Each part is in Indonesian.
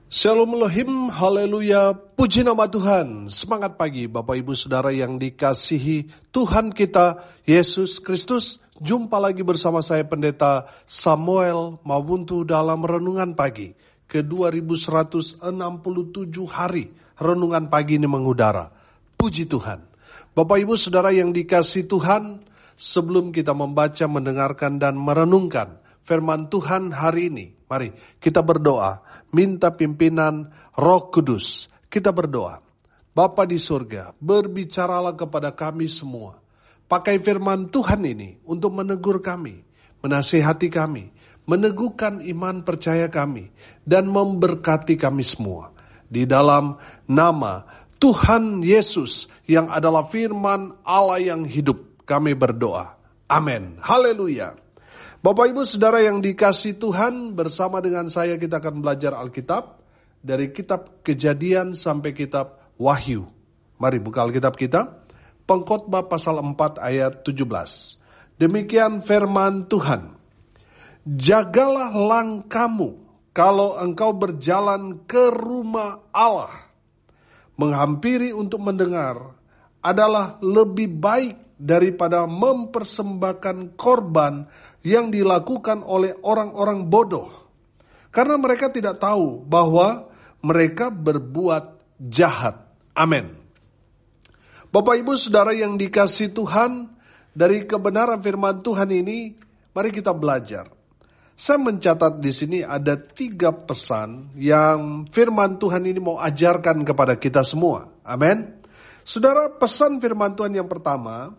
Shalom Elohim, haleluya, puji nama Tuhan. Semangat pagi Bapak Ibu Saudara yang dikasihi Tuhan kita Yesus Kristus. Jumpa lagi bersama saya Pendeta Samuel Mawuntu dalam Renungan Pagi ke 2167 hari Renungan Pagi ini mengudara. Puji Tuhan. Bapak Ibu Saudara yang dikasihi Tuhan, sebelum kita membaca, mendengarkan dan merenungkan firman Tuhan hari ini, mari kita berdoa, minta pimpinan Roh Kudus. Kita berdoa. Bapa di surga, berbicaralah kepada kami semua. Pakai firman Tuhan ini untuk menegur kami, menasihati kami, meneguhkan iman percaya kami, dan memberkati kami semua. Di dalam nama Tuhan Yesus yang adalah firman Allah yang hidup, kami berdoa. Amin. Haleluya. Bapak Ibu Saudara yang dikasihi Tuhan, bersama dengan saya kita akan belajar Alkitab dari kitab Kejadian sampai kitab Wahyu. Mari buka Alkitab kita, Pengkhotbah pasal 4 ayat 17. Demikian firman Tuhan. Jagalah langkahmu kalau engkau berjalan ke rumah Allah. Menghampiri untuk mendengar adalah lebih baik daripada mempersembahkan korban yang dilakukan oleh orang-orang bodoh. Karena mereka tidak tahu bahwa mereka berbuat jahat. Amin. Bapak Ibu Saudara yang dikasihi Tuhan, dari kebenaran firman Tuhan ini, mari kita belajar. Saya mencatat di sini ada 3 pesan yang firman Tuhan ini mau ajarkan kepada kita semua. Amin. Saudara, pesan firman Tuhan yang pertama,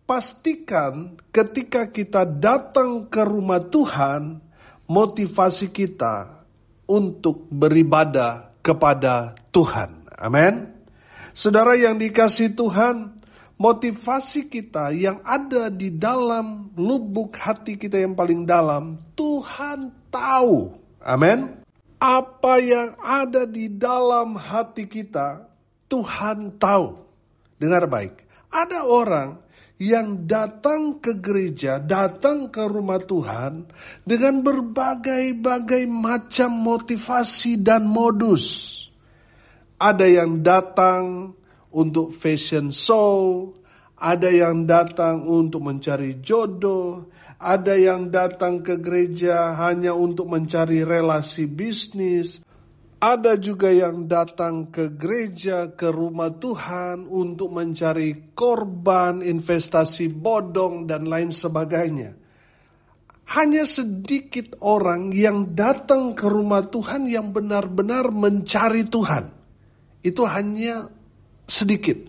pastikan ketika kita datang ke rumah Tuhan, motivasi kita untuk beribadah kepada Tuhan. Amin. Saudara yang dikasihi Tuhan, motivasi kita yang ada di dalam lubuk hati kita yang paling dalam, Tuhan tahu. Amin. Apa yang ada di dalam hati kita, Tuhan tahu. Dengar baik. Ada orang yang datang ke gereja, datang ke rumah Tuhan dengan berbagai-bagai macam motivasi dan modus. Ada yang datang untuk fashion show, ada yang datang untuk mencari jodoh, ada yang datang ke gereja hanya untuk mencari relasi bisnis. Ada juga yang datang ke gereja, ke rumah Tuhan untuk mencari korban, investasi bodong, dan lain sebagainya. Hanya sedikit orang yang datang ke rumah Tuhan yang benar-benar mencari Tuhan. Itu hanya sedikit.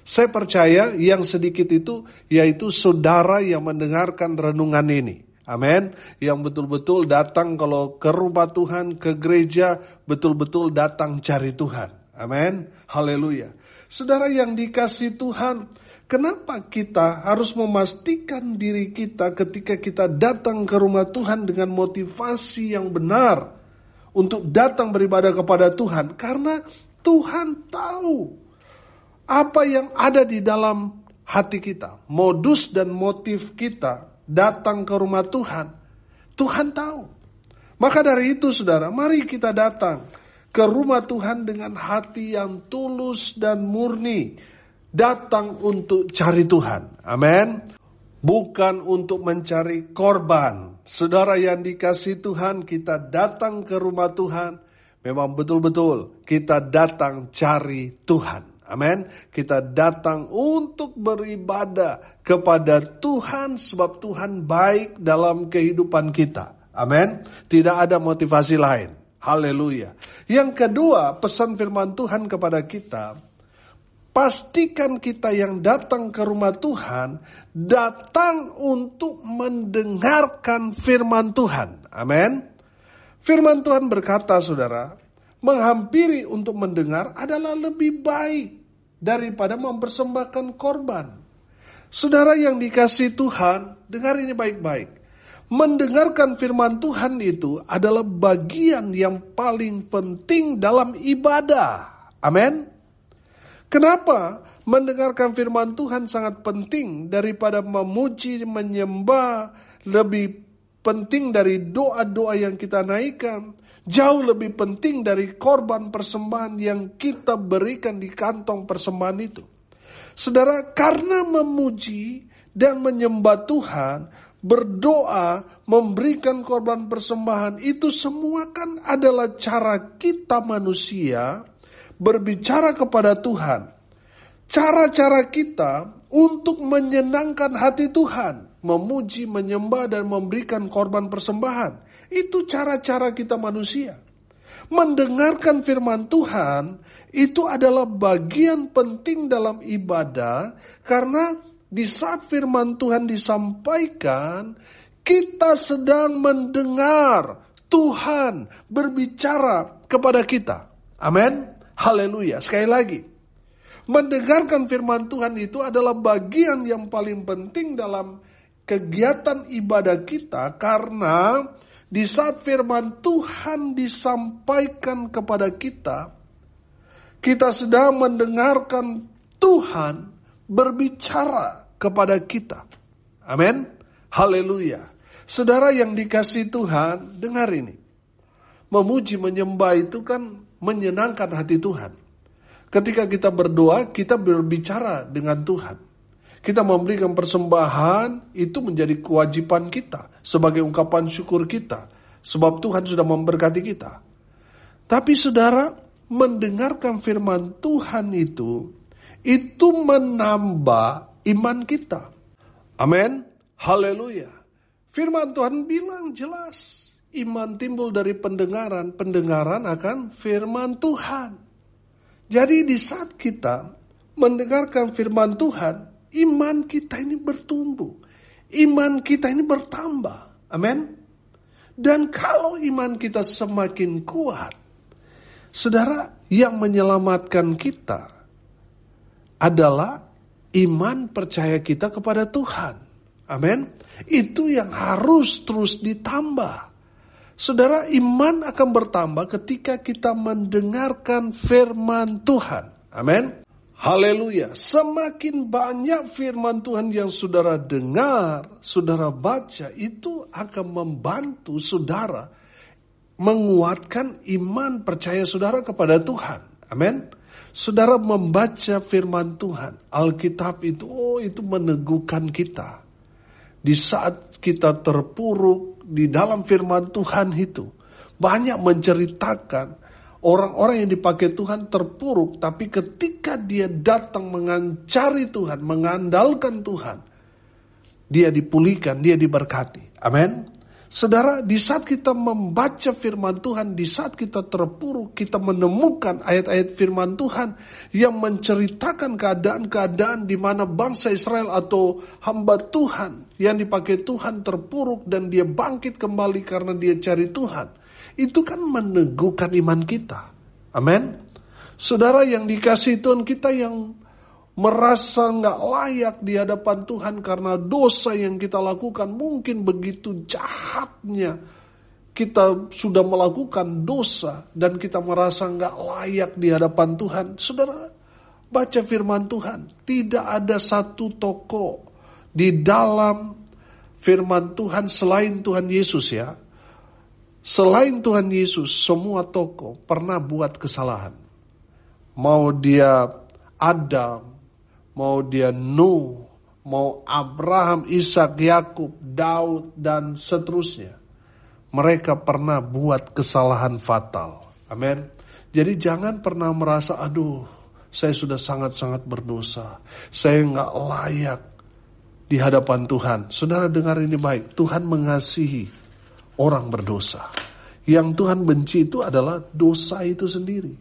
Saya percaya yang sedikit itu yaitu saudara yang mendengarkan renungan ini. Amin. Yang betul-betul datang kalau ke rumah Tuhan, ke gereja, betul-betul datang cari Tuhan. Amin. Haleluya. Saudara yang dikasihi Tuhan, kenapa kita harus memastikan diri kita ketika kita datang ke rumah Tuhan dengan motivasi yang benar untuk datang beribadah kepada Tuhan? Karena Tuhan tahu apa yang ada di dalam hati kita, modus dan motif kita datang ke rumah Tuhan. Tuhan tahu. Maka dari itu saudara, mari kita datang ke rumah Tuhan dengan hati yang tulus dan murni. Datang untuk cari Tuhan. Amin. Bukan untuk mencari korban. Saudara yang dikasihi Tuhan, kita datang ke rumah Tuhan. Memang betul-betul kita datang cari Tuhan. Amin. Kita datang untuk beribadah kepada Tuhan sebab Tuhan baik dalam kehidupan kita. Amin. Tidak ada motivasi lain. Haleluya. Yang kedua, pesan firman Tuhan kepada kita, pastikan kita yang datang ke rumah Tuhan datang untuk mendengarkan firman Tuhan. Amin. Firman Tuhan berkata, saudara, menghampiri untuk mendengar adalah lebih baik daripada mempersembahkan korban. Saudara yang dikasihi Tuhan, dengar ini baik-baik. Mendengarkan firman Tuhan itu adalah bagian yang paling penting dalam ibadah. Amin. Kenapa mendengarkan firman Tuhan sangat penting daripada memuji, menyembah, lebih penting dari doa-doa yang kita naikkan? Jauh lebih penting dari korban persembahan yang kita berikan di kantong persembahan itu. Saudara, karena memuji dan menyembah Tuhan, berdoa, memberikan korban persembahan, itu semua kan adalah cara kita manusia berbicara kepada Tuhan. Cara-cara kita untuk menyenangkan hati Tuhan, memuji, menyembah, dan memberikan korban persembahan. Itu cara-cara kita manusia. Mendengarkan firman Tuhan itu adalah bagian penting dalam ibadah, karena di saat firman Tuhan disampaikan, kita sedang mendengar Tuhan berbicara kepada kita. Amin. Haleluya. Sekali lagi, mendengarkan firman Tuhan itu adalah bagian yang paling penting dalam kegiatan ibadah kita, karena di saat firman Tuhan disampaikan kepada kita, kita sedang mendengarkan Tuhan berbicara kepada kita. Amin. Haleluya. Saudara yang dikasihi Tuhan, dengar ini. Memuji, menyembah itu kan menyenangkan hati Tuhan. Ketika kita berdoa, kita berbicara dengan Tuhan. Kita memberikan persembahan, itu menjadi kewajiban kita sebagai ungkapan syukur kita, sebab Tuhan sudah memberkati kita. Tapi saudara, mendengarkan firman Tuhan itu menambah iman kita. Amin. Haleluya. Firman Tuhan bilang jelas, iman timbul dari pendengaran, pendengaran akan firman Tuhan. Jadi di saat kita mendengarkan firman Tuhan, iman kita ini bertumbuh. Iman kita ini bertambah. Amin. Dan kalau iman kita semakin kuat, saudara, yang menyelamatkan kita adalah iman percaya kita kepada Tuhan. Amin. Itu yang harus terus ditambah. Saudara, iman akan bertambah ketika kita mendengarkan firman Tuhan. Amin. Haleluya. Semakin banyak firman Tuhan yang saudara dengar, saudara baca, itu akan membantu saudara menguatkan iman percaya saudara kepada Tuhan. Amin. Saudara membaca firman Tuhan, Alkitab itu meneguhkan kita. Di saat kita terpuruk di dalam firman Tuhan itu, banyak menceritakan orang-orang yang dipakai Tuhan terpuruk, tapi ketika dia datang mencari Tuhan, mengandalkan Tuhan, dia dipulihkan, dia diberkati. Amin. Saudara, di saat kita membaca firman Tuhan, di saat kita terpuruk, kita menemukan ayat-ayat firman Tuhan yang menceritakan keadaan-keadaan di mana bangsa Israel atau hamba Tuhan yang dipakai Tuhan terpuruk dan dia bangkit kembali karena dia cari Tuhan. Itu kan meneguhkan iman kita. Amin. Saudara yang dikasihi Tuhan, kita yang merasa gak layak di hadapan Tuhan karena dosa yang kita lakukan, mungkin begitu jahatnya kita sudah melakukan dosa dan kita merasa gak layak di hadapan Tuhan. Saudara, baca firman Tuhan. Tidak ada satu tokoh di dalam firman Tuhan selain Tuhan Yesus ya. Selain Tuhan Yesus, semua tokoh pernah buat kesalahan. Mau dia Adam, mau dia Nuh, mau Abraham, Ishak, Yakub, Daud, dan seterusnya. Mereka pernah buat kesalahan fatal. Amin. Jadi jangan pernah merasa, aduh, saya sudah sangat-sangat berdosa. Saya gak layak di hadapan Tuhan. Saudara dengar ini baik, Tuhan mengasihi orang berdosa. Yang Tuhan benci itu adalah dosa itu sendiri.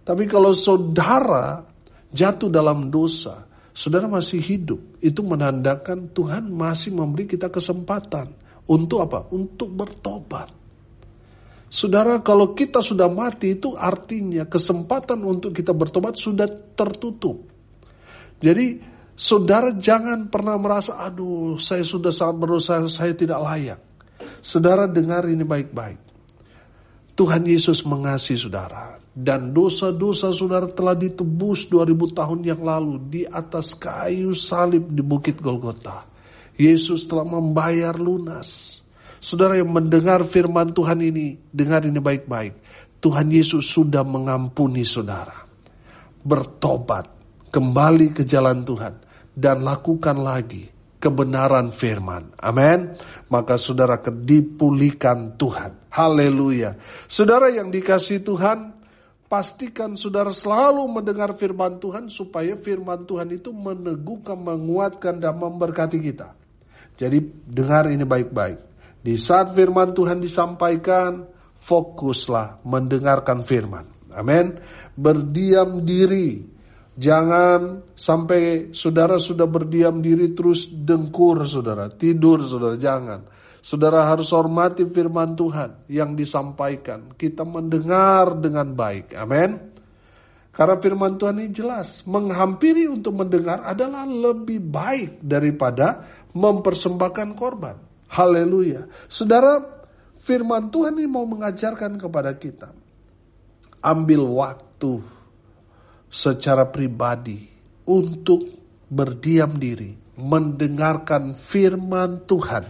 Tapi kalau saudara jatuh dalam dosa, saudara masih hidup, itu menandakan Tuhan masih memberi kita kesempatan. Untuk apa? Untuk bertobat. Saudara, kalau kita sudah mati, itu artinya kesempatan untuk kita bertobat sudah tertutup. Jadi, saudara jangan pernah merasa, aduh, saya sudah sangat berdosa, saya tidak layak. Saudara dengar ini baik-baik. Tuhan Yesus mengasihi saudara. Dan dosa-dosa saudara telah ditebus 2000 tahun yang lalu di atas kayu salib di Bukit Golgota. Yesus telah membayar lunas. Saudara yang mendengar firman Tuhan ini, dengar ini baik-baik. Tuhan Yesus sudah mengampuni saudara. Bertobat, kembali ke jalan Tuhan, dan lakukan lagi kebenaran firman. Amin. Maka saudara dipulihkan Tuhan. Haleluya. Saudara yang dikasihi Tuhan, pastikan saudara selalu mendengar firman Tuhan, supaya firman Tuhan itu meneguhkan, menguatkan, dan memberkati kita. Jadi dengar ini baik-baik. Di saat firman Tuhan disampaikan, fokuslah mendengarkan firman. Amin. Berdiam diri. Jangan sampai saudara sudah berdiam diri terus dengkur saudara, tidur saudara, jangan. Saudara harus hormati firman Tuhan yang disampaikan. Kita mendengar dengan baik. Amin. Karena firman Tuhan ini jelas, menghampiri untuk mendengar adalah lebih baik daripada mempersembahkan korban. Haleluya. Saudara, firman Tuhan ini mau mengajarkan kepada kita. Ambil waktu secara pribadi untuk berdiam diri, mendengarkan firman Tuhan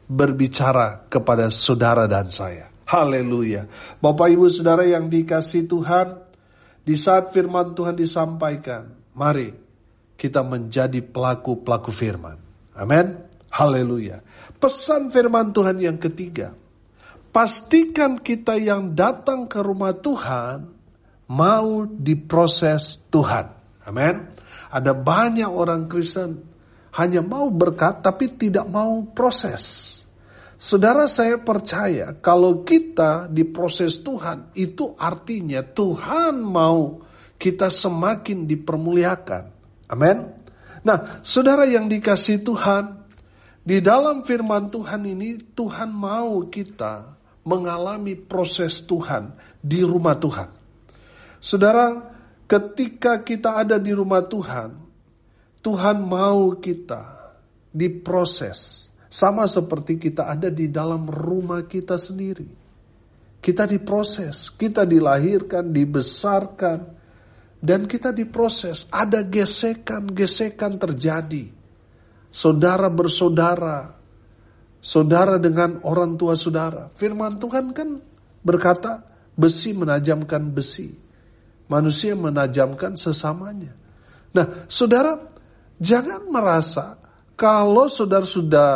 berbicara kepada saudara dan saya. Haleluya. Bapak Ibu Saudara yang dikasihi Tuhan, di saat firman Tuhan disampaikan, mari kita menjadi pelaku-pelaku firman. Amin. Haleluya. Pesan firman Tuhan yang ketiga, pastikan kita yang datang ke rumah Tuhan mau diproses Tuhan. Amin. Ada banyak orang Kristen hanya mau berkat tapi tidak mau proses. Saudara, saya percaya kalau kita diproses Tuhan, itu artinya Tuhan mau kita semakin dipermuliakan. Amin. Nah, saudara yang dikasihi Tuhan, di dalam firman Tuhan ini Tuhan mau kita mengalami proses Tuhan di rumah Tuhan. Saudara, ketika kita ada di rumah Tuhan, Tuhan mau kita diproses. Sama seperti kita ada di dalam rumah kita sendiri. Kita diproses, kita dilahirkan, dibesarkan, dan kita diproses. Ada gesekan-gesekan terjadi. Saudara bersaudara, saudara dengan orang tua saudara. Firman Tuhan kan berkata, besi menajamkan besi. Manusia menajamkan sesamanya. Nah, saudara, jangan merasa kalau saudara sudah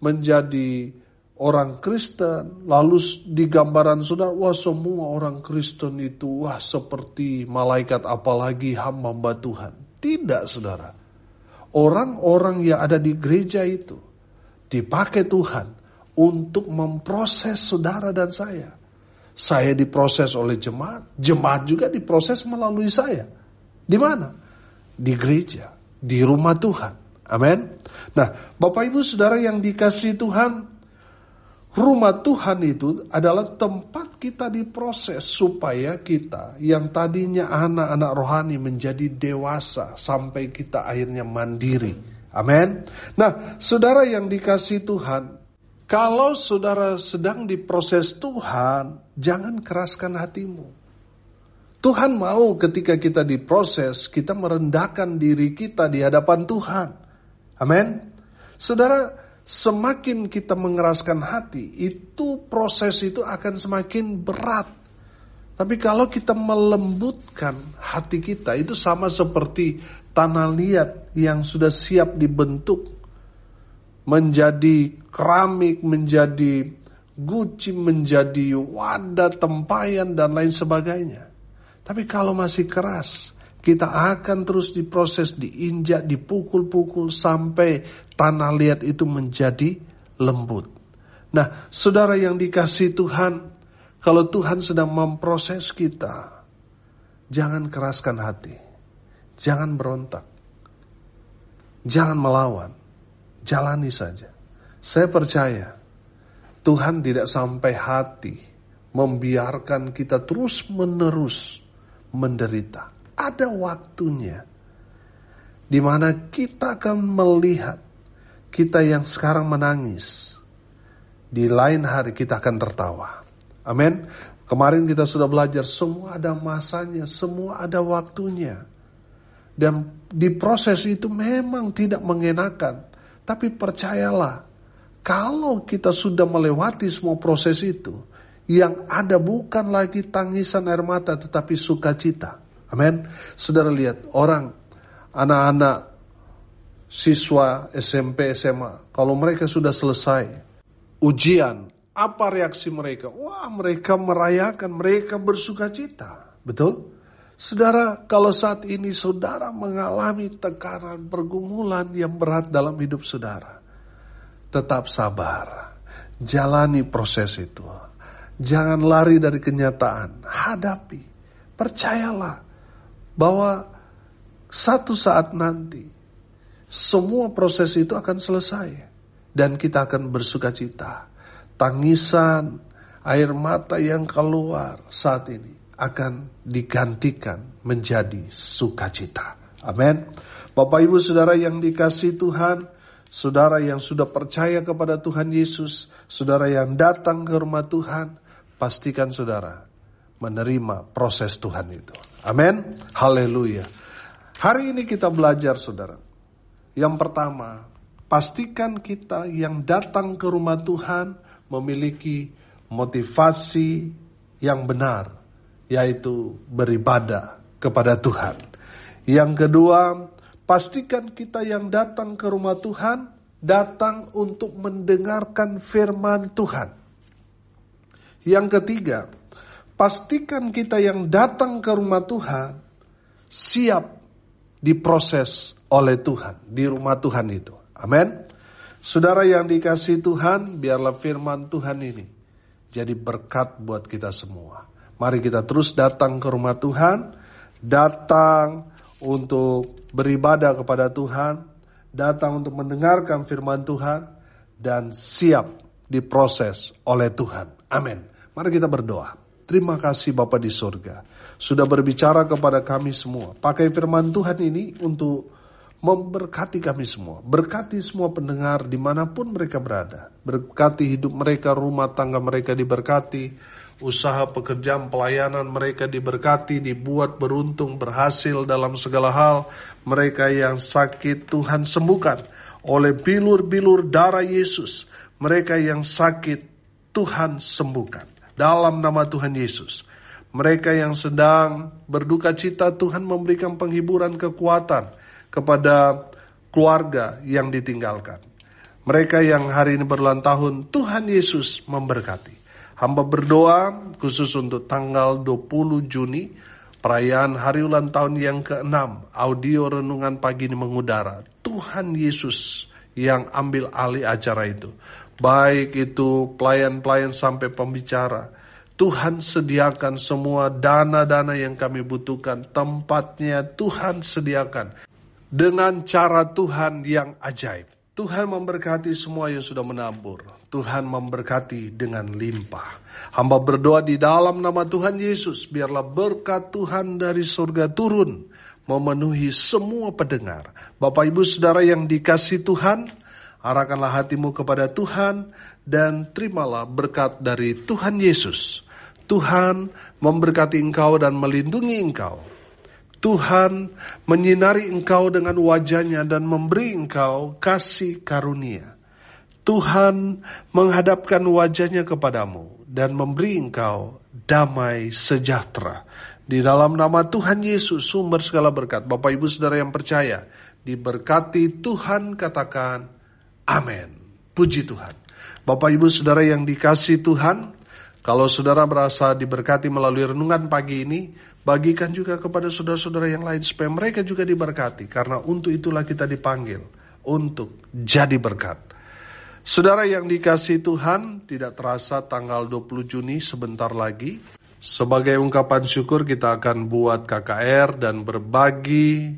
menjadi orang Kristen, lalu di gambaran saudara, wah semua orang Kristen itu, wah seperti malaikat apalagi hamba Tuhan. Tidak, saudara. Orang-orang yang ada di gereja itu dipakai Tuhan untuk memproses saudara dan saya. Saya diproses oleh jemaat, jemaat juga diproses melalui saya. Di mana? Di gereja, di rumah Tuhan. Amin. Nah, Bapak Ibu Saudara yang dikasihi Tuhan, rumah Tuhan itu adalah tempat kita diproses supaya kita yang tadinya anak-anak rohani menjadi dewasa sampai kita akhirnya mandiri. Amin. Nah, saudara yang dikasihi Tuhan, kalau saudara sedang diproses Tuhan, jangan keraskan hatimu. Tuhan mau ketika kita diproses, kita merendahkan diri kita di hadapan Tuhan. Amin. Saudara, semakin kita mengeraskan hati, itu proses itu akan semakin berat. Tapi kalau kita melembutkan hati kita, itu sama seperti tanah liat yang sudah siap dibentuk menjadi keramik, menjadi guci, menjadi wadah tempayan dan lain sebagainya. Tapi kalau masih keras, kita akan terus diproses, diinjak, dipukul-pukul sampai tanah liat itu menjadi lembut. Nah, saudara yang dikasihi Tuhan, kalau Tuhan sedang memproses kita, jangan keraskan hati, jangan berontak, jangan melawan, jalani saja. Saya percaya Tuhan tidak sampai hati membiarkan kita terus-menerus menderita. Ada waktunya di mana kita akan melihat kita yang sekarang menangis, di lain hari kita akan tertawa. Amin. Kemarin kita sudah belajar, semua ada masanya, semua ada waktunya. Dan di proses itu memang tidak mengenakan, tapi percayalah, Kalau kita sudah melewati semua proses itu, yang ada bukan lagi tangisan air mata tetapi sukacita. Amin. Saudara lihat orang, anak-anak, siswa SMP, SMA, kalau mereka sudah selesai ujian, apa reaksi mereka? Wah, mereka merayakan, mereka bersukacita. Betul? Saudara, kalau saat ini saudara mengalami tekanan, pergumulan yang berat dalam hidup saudara, tetap sabar, jalani proses itu. Jangan lari dari kenyataan, hadapi. Percayalah bahwa satu saat nanti semua proses itu akan selesai dan kita akan bersukacita. Tangisan, air mata yang keluar saat ini akan digantikan menjadi sukacita. Amin. Bapak Ibu Saudara yang dikasihi Tuhan, saudara yang sudah percaya kepada Tuhan Yesus, saudara yang datang ke rumah Tuhan, pastikan saudara menerima proses Tuhan itu. Amin. Haleluya. Hari ini kita belajar saudara. Yang pertama, pastikan kita yang datang ke rumah Tuhan memiliki motivasi yang benar, yaitu beribadah kepada Tuhan. Yang kedua, pastikan kita yang datang ke rumah Tuhan, datang untuk mendengarkan firman Tuhan. Yang ketiga, pastikan kita yang datang ke rumah Tuhan, siap diproses oleh Tuhan, di rumah Tuhan itu. Amin. Saudara yang dikasihi Tuhan, biarlah firman Tuhan ini jadi berkat buat kita semua. Mari kita terus datang ke rumah Tuhan, datang untuk beribadah kepada Tuhan, datang untuk mendengarkan firman Tuhan, dan siap diproses oleh Tuhan. Amin. Mari kita berdoa. Terima kasih Bapa di surga, sudah berbicara kepada kami semua. Pakai firman Tuhan ini untuk memberkati kami semua. Berkati semua pendengar dimanapun mereka berada. Berkati hidup mereka, rumah tangga mereka diberkati. Usaha pekerjaan pelayanan mereka diberkati, dibuat beruntung, berhasil dalam segala hal. Mereka yang sakit Tuhan sembuhkan oleh bilur-bilur darah Yesus. Mereka yang sakit Tuhan sembuhkan dalam nama Tuhan Yesus. Mereka yang sedang berduka cita, Tuhan memberikan penghiburan, kekuatan kepada keluarga yang ditinggalkan. Mereka yang hari ini berulang tahun, Tuhan Yesus memberkati. Hamba berdoa khusus untuk tanggal 20 Juni, perayaan hari ulang tahun yang ke-6, audio renungan pagi ini mengudara. Tuhan Yesus yang ambil alih acara itu. Baik itu pelayan-pelayan sampai pembicara. Tuhan sediakan semua dana-dana yang kami butuhkan. Tempatnya Tuhan sediakan. Dengan cara Tuhan yang ajaib. Tuhan memberkati semua yang sudah menabur. Tuhan memberkati dengan limpah. Hamba berdoa di dalam nama Tuhan Yesus, biarlah berkat Tuhan dari surga turun, memenuhi semua pendengar. Bapak Ibu Saudara yang dikasihi Tuhan, arahkanlah hatimu kepada Tuhan, dan terimalah berkat dari Tuhan Yesus. Tuhan memberkati engkau dan melindungi engkau. Tuhan menyinari engkau dengan wajah-Nya dan memberi engkau kasih karunia. Tuhan menghadapkan wajah-Nya kepadamu dan memberi engkau damai sejahtera. Di dalam nama Tuhan Yesus, sumber segala berkat. Bapak Ibu Saudara yang percaya, diberkati Tuhan, katakan amin. Puji Tuhan. Bapak Ibu Saudara yang dikasihi Tuhan, kalau saudara merasa diberkati melalui renungan pagi ini, bagikan juga kepada saudara-saudara yang lain supaya mereka juga diberkati. Karena untuk itulah kita dipanggil, untuk jadi berkat. Saudara yang dikasihi Tuhan, tidak terasa tanggal 20 Juni sebentar lagi. Sebagai ungkapan syukur kita akan buat KKR dan berbagi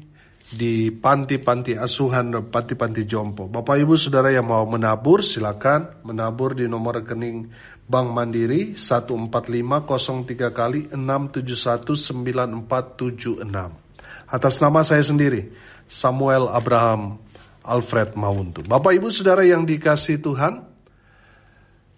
di panti-panti asuhan dan panti-panti jompo. Bapak Ibu Saudara yang mau menabur, silakan menabur di nomor rekening Bank Mandiri 14503 kali 6719476. Atas nama saya sendiri, Samuel Abraham Alfred Mauntu. Bapak Ibu Saudara yang dikasihi Tuhan,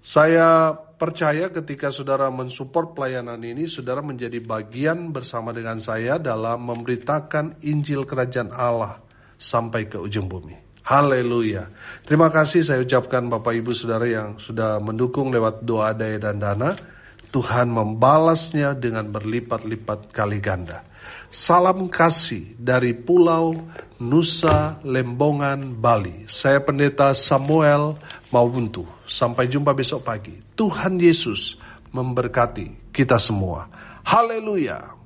saya percaya ketika saudara mensupport pelayanan ini, saudara menjadi bagian bersama dengan saya dalam memberitakan Injil Kerajaan Allah sampai ke ujung bumi. Haleluya. Terima kasih saya ucapkan Bapak Ibu Saudara yang sudah mendukung lewat doa, daya, dan dana. Tuhan membalasnya dengan berlipat-lipat kali ganda. Salam kasih dari Pulau Nusa Lembongan, Bali. Saya Pendeta Samuel Mawuntu. Sampai jumpa besok pagi. Tuhan Yesus memberkati kita semua. Haleluya.